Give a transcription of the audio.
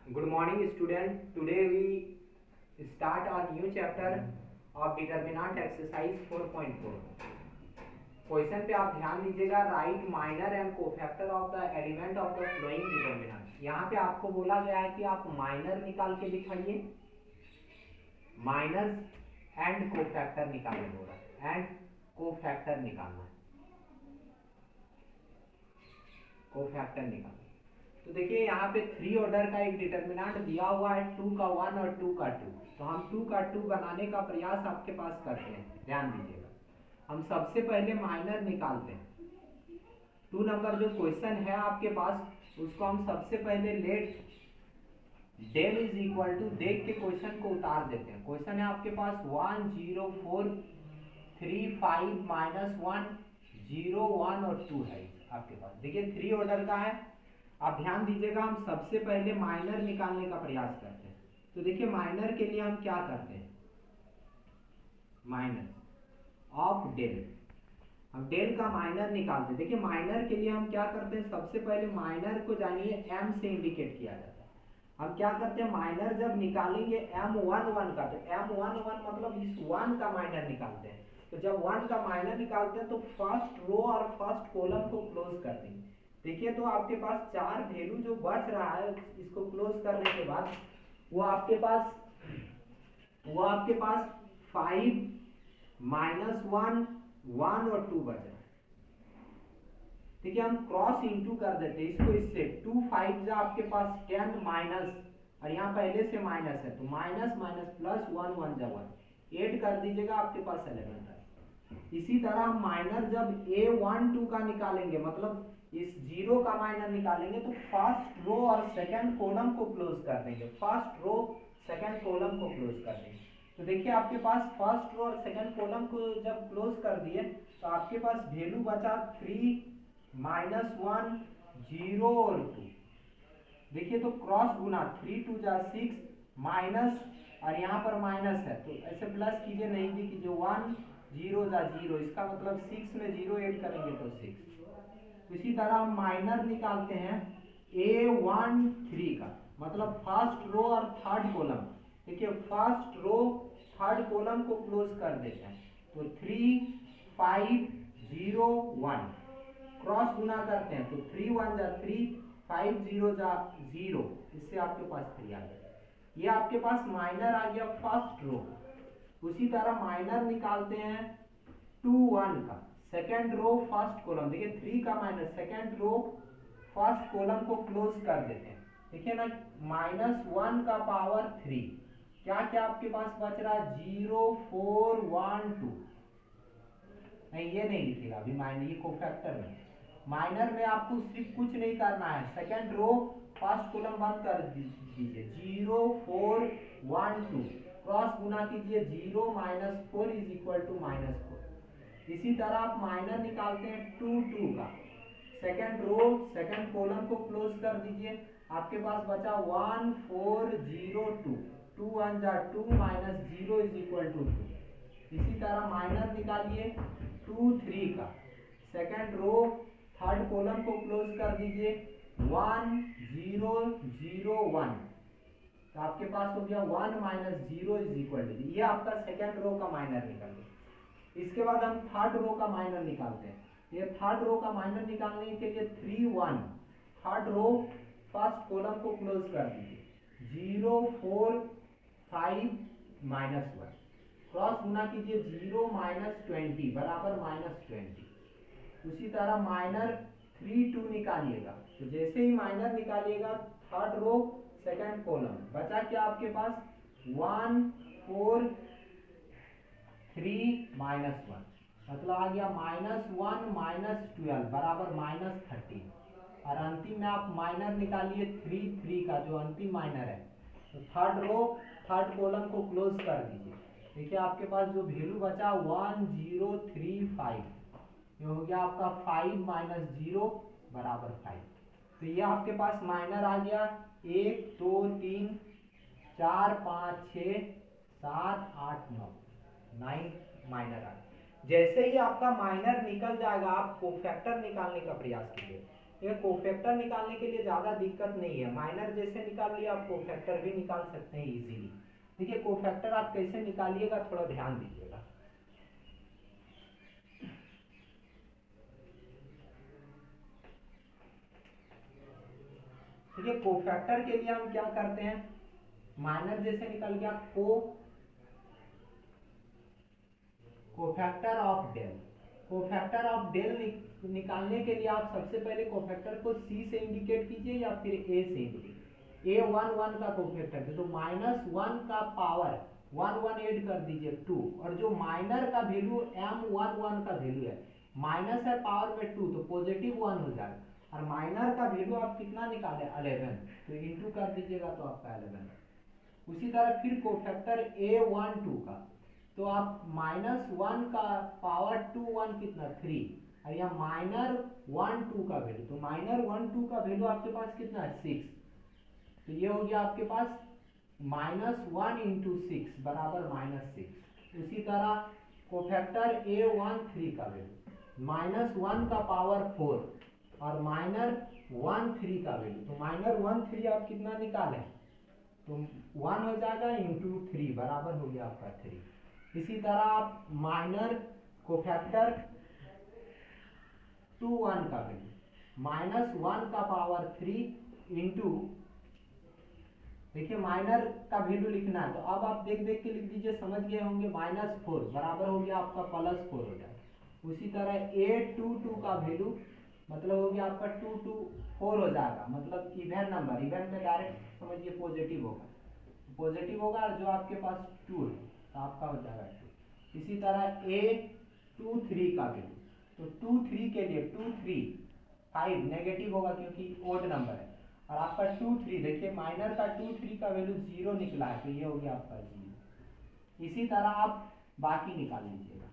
Good morning, student. Today we start our new chapter of determinant exercise 4.4. Question पे आप ध्यान दीजिएगा, right minor and cofactor of the element of the flowing determinant. यहाँ पे आपको बोला गया है कि आप माइनर निकाल के दिखाइए, माइनर एंड कोफैक्टर निकालने बोला है, एंड कोफैक्टर निकालना है, कोफैक्टर निकालना। तो देखिए यहाँ पे 3 ऑर्डर का एक डिटरमिनेंट दिया हुआ है, 2 का 1 और 2 का 2। तो हम 2 का 2 बनाने का प्रयास आपके पास करते हैं, ध्यान दीजिएगा। हम सबसे पहले माइनर निकालते हैं। 2 नंबर जो क्वेश्चन है आपके पास, उसको हम सबसे पहले let del is equal to देख के क्वेश्चन को उतार देते हैं। क्वेश्चन है आपके पास 1 0 4 3 5 -1 0 1 और 2 है आपके पास। देखिए 3 ऑर्डर का है। आप ध्यान दीजिएगा, हम सबसे पहले माइनर निकालने का प्रयास करते हैं। तो देखिए माइनर के लिए हम क्या करते हैं, माइनर ऑफ डेल, हम डेल का माइनर निकालते हैं। देखिए माइनर के लिए हम क्या करते हैं, सबसे पहले माइनर को जानिए m से इंडिकेट किया जाता है। हम क्या करते हैं, माइनर जब निकालेंगे m11 का, तो m11 मतलब इस 1 का माइनर निकालते हैं। तो जब 1 का माइनर निकालते हैं तो फर्स्ट रो और फर्स्ट कॉलम को क्लोज कर देंगे। देखिए तो आपके पास 4 वैल्यू जो बच रहा है, इसको क्लोज करने के बाद वो आपके पास 5 -1 1 और 2 बच रहा है। ठीक है, हम क्रॉस इंटू कर देते हैं इसको इससे। 2 5 जा आपके पास 10 माइनस, और यहाँ पहले से माइनस है तो माइनस माइनस प्लस 1 1 जा 1 8 कर दीजिएगा, आपके पास 11 है। इसी तरह माइनर जब A1 2 का निकालेंगे, मतलब इस 0 का माइनर निकालेंगे, तो फर्स्ट रो और सेकंड कॉलम को क्लोज कर देंगे, फर्स्ट रो सेकंड कॉलम को क्लोज कर देंगे। तो देखिए आपके पास फर्स्ट रो और सेकंड कॉलम को जब क्लोज कर दिए तो आपके पास वैल्यू बचा 3 -1 0 और 2। देखिए तो क्रॉस गुना 3 2 जा 6 माइनस, और यहाँ पर माइनस है तो ऐसे प्लस कीजिए, नहीं भी कीजिए, 1 0 जा 0, इसका मतलब 6 में 0 ऐड करेंगे तो 6। इसी तरह हम माइनर निकालते हैं A1 3 का, मतलब फर्स्ट रो और थर्ड कॉलम। देखिए फर्स्ट रो थर्ड कॉलम को क्लोज कर देते हैं, तो 3 5 0 1 क्रॉस गुना करते हैं तो 3 1 जा 3 5 0 जा 0, इससे आपके पास 3 आ गया। ये आपके पास माइनर आ गया फर्स्ट रो। उसी तरह माइनर निकालते हैं 2 1 का, सेकेंड रो फर्स्ट कॉलम। देखिए 3 का minus, second row first column को क्लोज कर देते हैं। देखिए ना, -1 का पावर 3, क्या क्या आपके पास बच रहा है, 0 4 1 2। नहीं ये नहीं लिखेगा अभी माइनर, ये कोफैक्टर में। माइनर में आपको सिर्फ कुछ नहीं करना है, सेकेंड रो फर्स्ट कॉलम बंद कर दीजिए, 0 4 1 2 क्रॉस गुना कीजिए, 0 -4 इज इक्वल टू -4। इसी तरह आप माइनर निकालते हैं 2 2 का, सेकेंड रो सेकेंड कॉलम को क्लोज कर दीजिए, आपके पास बचा 1 4 0 2 2 1 जा 2 -0 इज इक्वल टू 2। इसी तरह माइनर निकालिए 2 3 का, सेकेंड रो थर्ड कॉलम को क्लोज कर दीजिए, 1 0 0 1, तो आपके पास हो गया 1 -0 इज इक्वल टू, ये आपका सेकेंड रो का माइनर निकल गया। इसके बाद हम थर्ड रो का माइनर निकालते हैं। ये थर्ड रो का माइनर निकालने के लिए 3 1, थर्ड रो फर्स्ट कॉलम को क्लोज कर दीजिए, 0 4 5 -1 क्रॉस गुना कीजिए, 0 -20 बराबर -20। उसी तरह माइनर 3 2 निकालिएगा, तो जैसे ही माइनर निकालिएगा थर्ड रो सेकंड कॉलम बचा क्या आपके पास, 1 4 3 -1, मतलब आ गया -1 -12 बराबर -13। और अंतिम में आप माइनर निकालिए 3 3 का, जो अंतिम माइनर है, तो थर्ड रो थर्ड कॉलम को क्लोज कर दीजिए। देखिए आपके पास जो वैल्यू बचा 1 0 3 5, ये हो गया आपका 5 -0 बराबर 5। तो ये आपके पास माइनर आ गया 1 2 3 4 5 6 7 8 9 माइनर आ गया। जैसे ही आपका माइनर निकल जाएगा, आप कोफैक्टर निकालने का प्रयास कीजिए। ये कोफैक्टर निकालने के लिए ज्यादा दिक्कत नहीं है, माइनर जैसे निकाल लिया आप कोफैक्टर भी निकाल सकते हैं इजीली। देखिए कोफैक्टर आप कैसे निकालिएगा थोड़ा ध्यान दीजिएगा। देखिए कोफैक्टर के लिए हम क्या करते हैं, माइनर जैसे निकल गया cofactor of del. Cofactor of del निकालने के लिए आप सबसे पहले कोफैक्टर को सी से इंडिकेट कीजिए या फिर ए से इंडिकेट। ए 1 का कोफैक्टर है तो -1 का पावर 1 ऐड कर दीजिए 2, और जो माइनर का वैल्यू M11 का वैल्यू है, माइनस है पावर में 2 तो पॉजिटिव 1 हो जाएगा, और माइनर का वैल्यू आप कितना निकाले 11, तो इंटू कर दीजिएगा तो आपका 11। उसी तरह फिर कोफैक्टर A12 का, तो आप -1 का पावर 2 1 कितना 3, और यहाँ माइनर 1 2 का वैल्यू, तो माइनर 1 2 का वैल्यू आपके पास कितना है 6, तो ये हो गया आपके पास -1 × 6 बराबर -6। उसी तरह कोफैक्टर A13 का वैल्यू -1 का पावर 4 और माइनर 1 3 का वैल्यू, तो माइनर 1 3 आप कितना निकालें तो 1 हो जाएगा × 3 बराबर हो गया आपका 3। इसी तरह आप माइनर कोफैक्टर 2 1 का वैल्यू -1 का पावर 3 इंटू, देखिए माइनर का वैल्यू लिखना है तो अब आप देख देख के लिख दीजिए, समझ गए होंगे, -4 बराबर हो गया आपका +4 हो जाएगा। उसी तरह A22 का वैल्यू मतलब हो गया आपका 2 2 4 हो जाएगा, मतलब इवन नंबर, इवन में डायरेक्ट समझिए पॉजिटिव होगा, पॉजिटिव होगा जो आपके पास 2 है तो आपका हो जाएगा 2। इसी तरह A23 का वैल्यू, तो 2 3 के लिए 2 3 5 नेगेटिव होगा क्योंकि ओड नंबर है, और आपका 2 3 देखिए माइनर का 2 3 का वैल्यू 0 निकला है तो ये हो गया आपका 0। इसी तरह आप बाकी निकाल लीजिएगा।